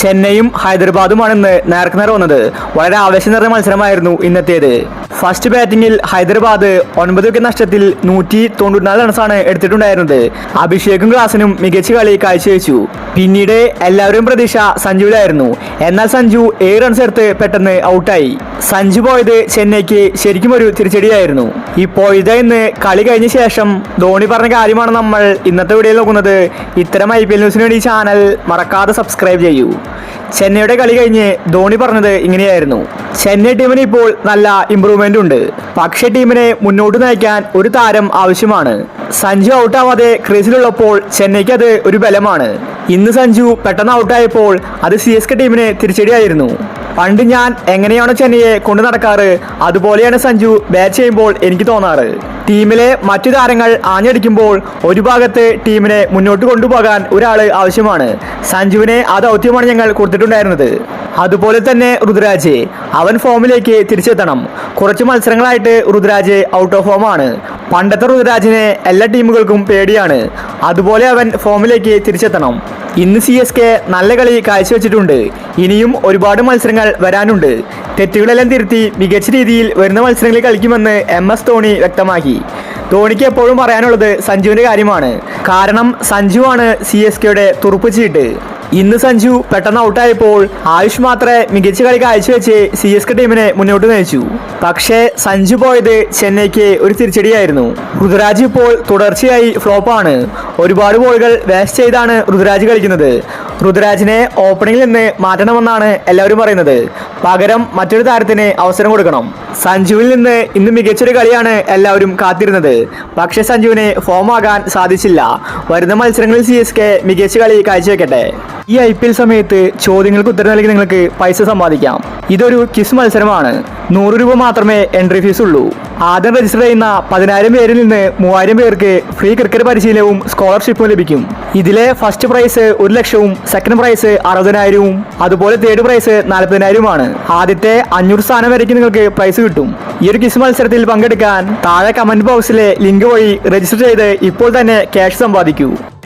ചെന്നൈയും ഹൈദരാബാദുമാണെന്ന് നേർക്കുനേർ വന്നത്. വളരെ ആവേശം നിറഞ്ഞ മത്സരമായിരുന്നു ഇന്നത്തേത്. ഫസ്റ്റ് ബാറ്റിംഗിൽ ഹൈദരാബാദ് 9 വിക്കറ്റ് നഷ്ടത്തിൽ 194 റൺസാണ് എടുത്തിട്ടുണ്ടായിരുന്നത്. അഭിഷേകും ക്ലാസിനും മികച്ച കളി കാഴ്ചവെച്ചു. പിന്നീട് എല്ലാവരും പ്രതീക്ഷ സഞ്ജുവിലായിരുന്നു. എന്നാൽ സഞ്ജു 7 റൺസ് എടുത്ത് പെട്ടെന്ന് ഔട്ടായി. സഞ്ജു പോയത് ചെന്നൈക്ക് ശരിക്കും ഒരു തിരിച്ചടിയായിരുന്നു. ഇപ്പോഴത്തെ ഇന്ന് കളി കഴിഞ്ഞ ശേഷം ധോണി പറഞ്ഞ കാര്യമാണ് നമ്മൾ ഇന്നത്തെ വീഡിയോയിൽ നോക്കുന്നത്. ഇത്തരം IPL ന്യൂസിന് വേണ്ടി ചാനൽ മറക്കാതെ സബ്സ്ക്രൈബ് ചെയ്യൂ. ചെന്നൈയുടെ കളി കഴിഞ്ഞ് ധോണി പറഞ്ഞത് ഇങ്ങനെയായിരുന്നു: ചെന്നൈ ടീമിന് ഇപ്പോൾ നല്ല ഇമ്പ്രൂവ്മെന്റ് ഉണ്ട്. പക്ഷേ ടീമിനെ മുന്നോട്ട് നയിക്കാൻ ഒരു താരം ആവശ്യമാണ്. സഞ്ജു ഔട്ടാവാതെ ക്രീസിലുള്ളപ്പോൾ ചെന്നൈക്ക് അത് ഒരു ബലമാണ്. ഇന്ന് സഞ്ജു പെട്ടെന്ന് ഔട്ടായപ്പോൾ അത് CSK ടീമിന് തിരിച്ചടിയായിരുന്നു. പണ്ട് ഞാൻ എങ്ങനെയാണോ ചെന്നൈയെ കൊണ്ടു നടക്കാറ് അതുപോലെയാണ് സഞ്ജു ബാറ്റ് ചെയ്യുമ്പോൾ എനിക്ക് തോന്നാറ്. ടീമിലെ മറ്റു താരങ്ങൾ ആഞ്ഞടിക്കുമ്പോൾ ഒരു ഭാഗത്ത് ടീമിനെ മുന്നോട്ട് കൊണ്ടുപോകാൻ ഒരാൾ ആവശ്യമാണ്. സഞ്ജുവിനെ ആ ദൗത്യമാണ് ഞങ്ങൾ കൊടുത്തിട്ടുണ്ടായിരുന്നത്. അതുപോലെ തന്നെ ഋതുരാജ്, അവൻ ഫോമിലേക്ക് തിരിച്ചെത്തണം. കുറച്ച് മത്സരങ്ങളായിട്ട് ഋതുരാജ് ഔട്ട് ഓഫ് ഫോമാണ്. പണ്ടത്തെ ഋതുരാജിനെ എല്ലാ ടീമുകൾക്കും പേടിയാണ്. അതുപോലെ അവൻ ഫോമിലേക്ക് തിരിച്ചെത്തണം. ഇന്ന് CSK നല്ല കളി കാഴ്ചവെച്ചിട്ടുണ്ട്. ഇനിയും ഒരുപാട് മത്സരങ്ങൾ വരാനുണ്ട്. തെറ്റുകളെല്ലാം തിരുത്തി മികച്ച രീതിയിൽ വരുന്ന മത്സരങ്ങളിൽ കളിക്കുമെന്ന് MS ധോണി വ്യക്തമാക്കി. ധോണിക്ക് എപ്പോഴും പറയാനുള്ളത് സഞ്ജുവിൻ്റെ കാര്യമാണ്. കാരണം സഞ്ജുവാണ് CSKയുടെ തുറുപ്പ് ചീട്ട്. ഇന്ന് സഞ്ജു പെട്ടെന്ന് ഔട്ടായപ്പോൾ ആയുഷ് മാത്രമേ മികച്ച കളി കാഴ്ചവെച്ച് CSK ടീമിനെ മുന്നോട്ട് നയിച്ചു. പക്ഷേ സഞ്ജു പോയത് ചെന്നൈക്ക് ഒരു തിരിച്ചടിയായിരുന്നു. ഋതുരാജ് ഇപ്പോൾ തുടർച്ചയായി ഫ്ലോപ്പാണ്. ഒരുപാട് ബോളുകൾ വേസ്റ്റ് ചെയ്താണ് ഋതുരാജ് കളിക്കുന്നത്. ഋതുരാജിനെ ഓപ്പണിംഗിൽ നിന്ന് മാറ്റണമെന്നാണ് എല്ലാവരും പറയുന്നത്. പകരം മറ്റൊരു താരത്തിന് അവസരം കൊടുക്കണം. സഞ്ജുവിൽ നിന്ന് ഇന്ന് മികച്ചൊരു കളിയാണ് എല്ലാവരും കാത്തിരുന്നത്. പക്ഷേ സഞ്ജുവിന് ഫോമാകാൻ സാധിച്ചില്ല. വരുന്ന മത്സരങ്ങളിൽ CSK മികച്ച കളി കാഴ്ചവെക്കട്ടെ. ഈ IPL സമയത്ത് ചോദ്യങ്ങൾക്ക് ഉത്തരം നൽകി നിങ്ങൾക്ക് പൈസ സമ്പാദിക്കാം. ഇതൊരു ക്വിസ് മത്സരമാണ്. 100 രൂപ മാത്രമേ എൻട്രി ഫീസ് ഉള്ളൂ. ആദ്യം രജിസ്റ്റർ ചെയ്യുന്ന 10,000 പേരിൽ നിന്ന് 3,000 പേർക്ക് ഫ്രീ ക്രിക്കറ്റ് പരിശീലനവും സ്കോളർഷിപ്പും ലഭിക്കും. ഇതിലെ ഫസ്റ്റ് പ്രൈസ് 1 ലക്ഷവും സെക്കൻഡ് പ്രൈസ് 60,000വും അതുപോലെ തേർഡ് പ്രൈസ് 40,000വുമാണ്. ആദ്യത്തെ 500 സ്ഥാനം വരയ്ക്ക് നിങ്ങൾക്ക് പ്രൈസ് കിട്ടും. ഈ ഒരു ക്വിസ് മത്സരത്തിൽ പങ്കെടുക്കാൻ താഴെ കമന്റ് ബോക്സിലെ ലിങ്ക് വഴി രജിസ്റ്റർ ചെയ്ത് ഇപ്പോൾ തന്നെ ക്യാഷ് സമ്പാദിക്കൂ.